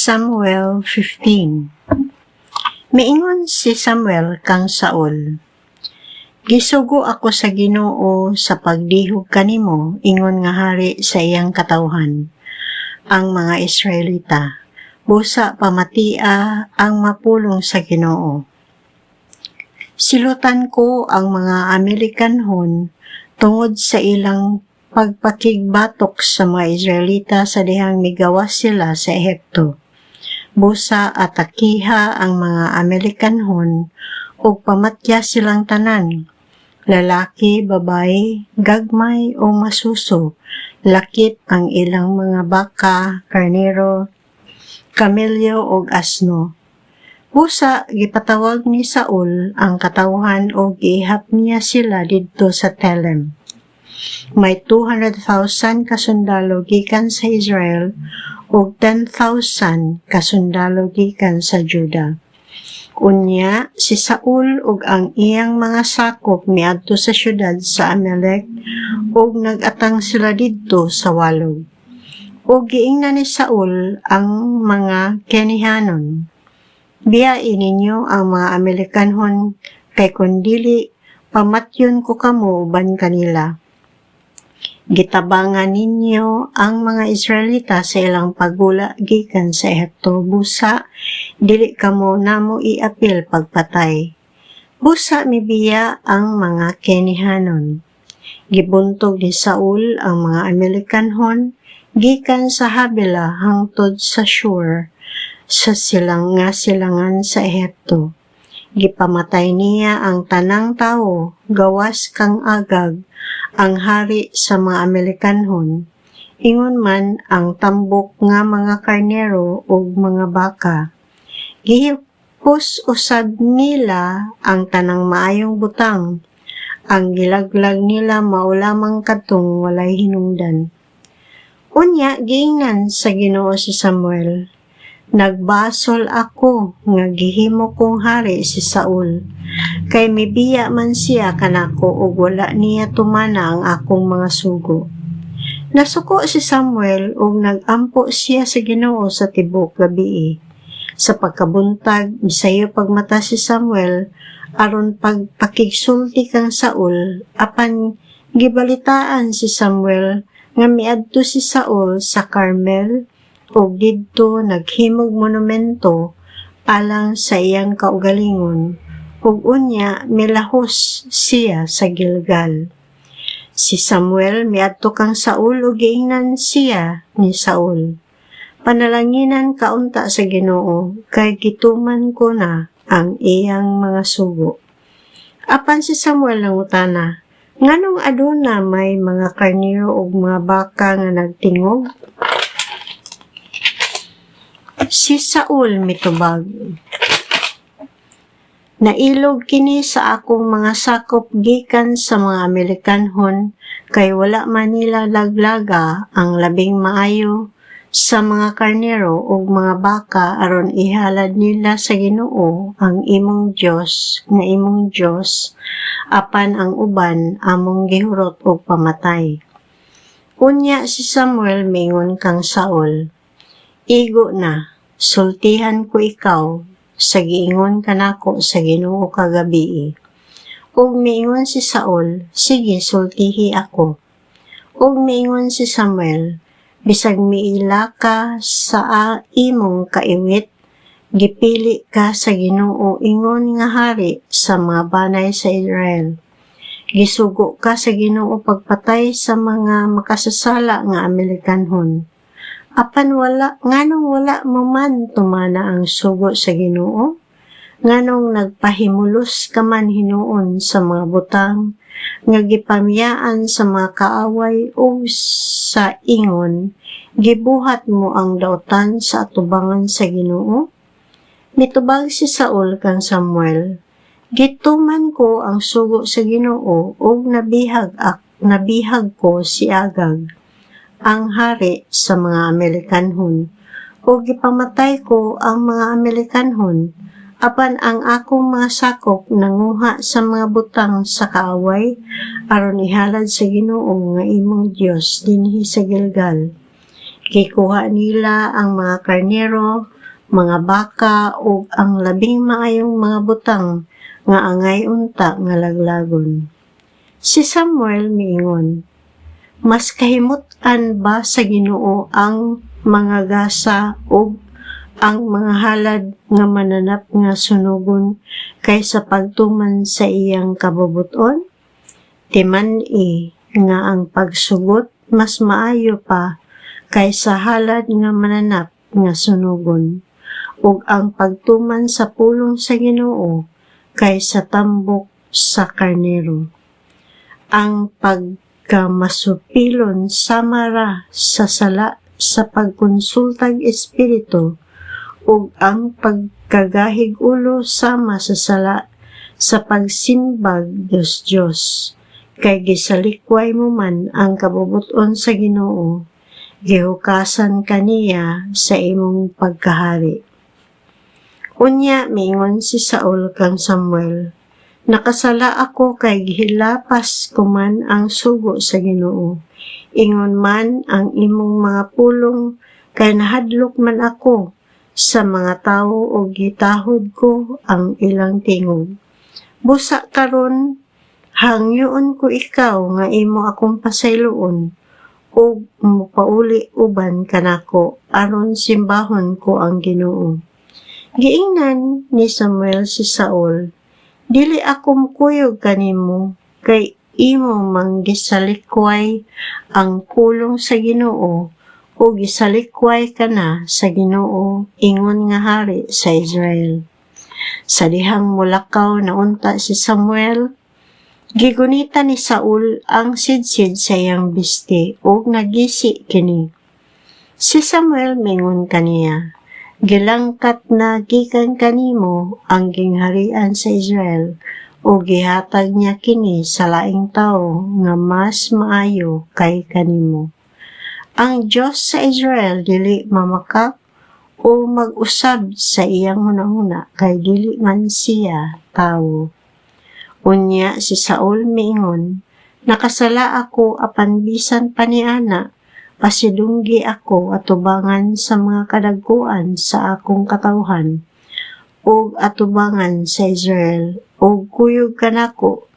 Samuel 15. Miingon si Samuel kang Saul, "Gisugo ako sa Ginoo sa pagdihog kanimo, ingon nga hari sa iyang katawhan, ang mga Israelita, busa pamatia ang mapulong sa Ginoo. Silutan ko ang mga Amerikanhon tungod sa ilang pagpakigbatok sa mga Israelita sa dihang migawas sila sa Ehipto. Busa atakiha ang mga Amerikanhon ug pamatya silang tanan, lalaki, babae, gagmay o masuso, lakip ang ilang mga baka, karnero, kamelyo ug asno. Busa gipatawag ni Saul ang katawhan ug giihap niya sila didto sa Telem. May 200,000 kasundalo gikan sa Israel ug 10,000 kasundalo gikan sa Juda. Unya si Saul ug ang iyang mga sakop miadto sa syudad sa Amalek ug nag-atang sila didto sa walog. Ug giingnan ni Saul ang mga Kenihanon, "Biyain ninyo ang mga Amerikanhon kay kun dili pamatyon ko kamo uban kanila. Gitabangan ninyo ang mga Israelita sa ilang pagula gikan sa Ehipto, busa dili kamo namo iapil pagpatay." Busa mibiya ang mga Kenihanon. Gibuntog ni Saul ang mga Amerikanhon gikan sa Habila hangtod sa Shur sa silangan sa Ehipto. Gipamatay niya ang tanang tawo, gawas kang Agag, ang hari sa mga Amerikanhon, ingon man ang tambok nga mga karnero ug mga baka. Gihipos usab nila ang tanang maayong butang, ang gilaglag nila mao lamang kadtong walay hinungdan. Unya giingnan sa Ginoo si Samuel, "Nagbasol ako nga gihimo kong hari si Saul, kay mibiya man siya kanako ug wala niya tumana ang akong mga sugo." Nasuko si Samuel ug nag-ampo siya sa Ginoo sa tibuok gabii. Sa pagkabuntag, misayo pagmata si Samuel aron pagpakigsulti kang Saul, apan gibalitaan si Samuel nga miadto si Saul sa Carmel ug didto naghimog monumento alang sa iyang kaugalingon, ug unya milahos siya sa Gilgal. Si Samuel miadto kang Saul ug giingnan siya ni Saul, "Panalanginan kaunta sa Ginoo, kay gituman ko na ang iyang mga sugo." Apan si Samuel nangutana, "Nganong aduna may mga karnero ug mga baka nga nagtingog?" Si Saul mitubag, "Nailog kini sa akong mga sakop gikan sa mga Amerikanhon, kay wala man nila laglaga ang labing maayo sa mga karnero ug mga baka aron ihalad nila sa Ginoo ang imong Dios nga imong Dios, apan ang uban among gihurot og pamatay." Unya si Samuel mingon kang Saul, "Igo na, sultihan ko ikaw sa giingon kanako sa Ginoo kagabii." Ug miingon si Saul, "Sige, sultihi ako." Ug miingon si Samuel, "Bisag miila ka sa imong kaiwit, gipili ka sa Ginoo ingon nga hari sa mga banay sa Israel. Gisugo ka sa Ginoo pagpatay sa mga makasasala nga Amerikanhon. Apan nganong wala mo man tumana ang sugo sa Ginoo? Nganong nagpahimulos ka man hinuon sa mga butang, nga gipamiyaan sa mga kaaway o sa ingon, gibuhat mo ang dautan sa atubangan sa Ginoo?" Mitubag si Saul kang Samuel, "Gituman ko ang sugo sa Ginoo ug nabihag ko si Agag, ang hari sa mga Amerikanhon, ug gipamatay ko ang mga Amerikanhon, apan ang akong mga sakop nanguha sa mga butang sa kaaway aron ihalad sa Ginoo nga imong Dios dinhi sa Gilgal. Gikuha nila ang mga karnero, mga baka ug ang labing maayong mga butang nga angay unta nga laglagon. Si Samuel miingon, mas kahimut-an ba sa Ginoo ang mga gasa ug ang mga halad nga mananap nga sunugon kaysa pagtuman sa iyang kabubuton? Timan-i nga ang pagsugot mas maayo pa kaysa halad nga mananap nga sunugon, ug ang pagtuman sa pulong sa Ginoo kaysa tambok sa karnero. Ang pagkamasupilon samara sa sala sa pagkonsultag espiritu ug ang pagkagahig ulo sama sa sala sa pagsimbag Diyos. Kay gisalikway mo man ang kabubuton sa Ginoo, gihukasan kaniya sa imong pagkahari. Unya miingon si Saul kang Samuel, nakasala ako kay gihilapas ko man ang sugo sa Ginoo. Ingon man ang imong mga pulong kay nahadlok man ako sa mga tawo o gitahod ko ang ilang tingog. Busa karon hangyoon ko ikaw nga imo akong pasayloon ug mopauli uban kanako aron simbahon ko ang Ginoo. Giingnan ni Samuel si Saul, dili ako mukuyog kanimo kay imo manggisalikway ang pulong sa Ginoo o gisalikway ka na sa Ginoo ingon nga hari sa Israel. Sa dihang mulakaw na unta si Samuel, gigunita ni Saul ang sidsid sa iyang bisti ug nagisi kini. Si Samuel mingon kaniya, gilangkat na gikan kanimo ang gingharian sa Israel ug gihatag niya kini sa laing tawo nga mas maayo kay kanimo. Ang Diyos sa Israel dili mamakak o mag-usab sa iyang hunahuna kay dili man siya tawo. Unya si Saul miingon, nakasala ako apan bisan paniana, pasidunggi ako atubangan sa mga kadagkuan sa akong katawhan, ug atubangan sa Israel, ug kuyog kanako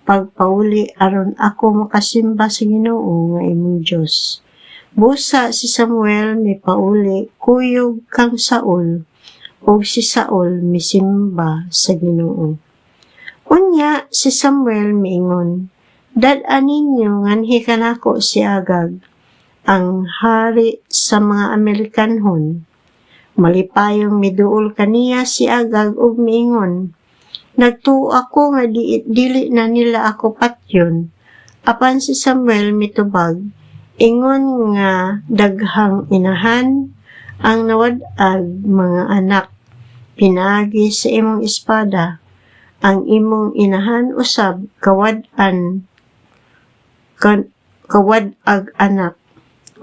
pagpauli aron ako makasimba sa Ginoo nga imong Dios. Busa si Samuel mipauli kuyog kang Saul, ug si Saul misimba sa Ginoo. Unya si Samuel miingon, dad-an ninyo nganhi kanako si Agag, ang hari sa mga Amerikanhon. Malipayong miduol kaniya si Agag ug miingon, nagtuo ako nga dili na nila ako patyon. Apan si Samuel mitubag, ingon nga daghang inahan ang nawad-ag mga anak, pinaagi sa imong espada, ang imong inahan usab kawad-ag anak.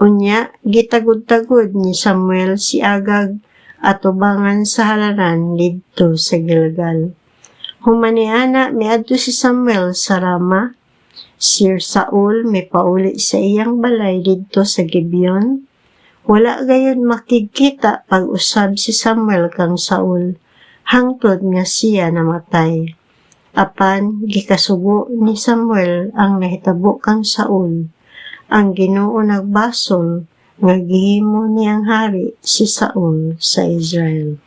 Unya, gitagod-tagod ni Samuel si Agag atubangan sa halaran didto sa Gilgal. Humaniana miadto si Samuel sa Rama. Si Saul mipauli sa iyang balay didto sa Gibeon. Wala gayud makikita pag-usab si Samuel kang Saul, hangtod nga siya namatay. Apan gikasubo ni Samuel ang nahitabo kang Saul. Ang Ginoo nagbasol nga gihimo niyang hari si Saul sa Israel.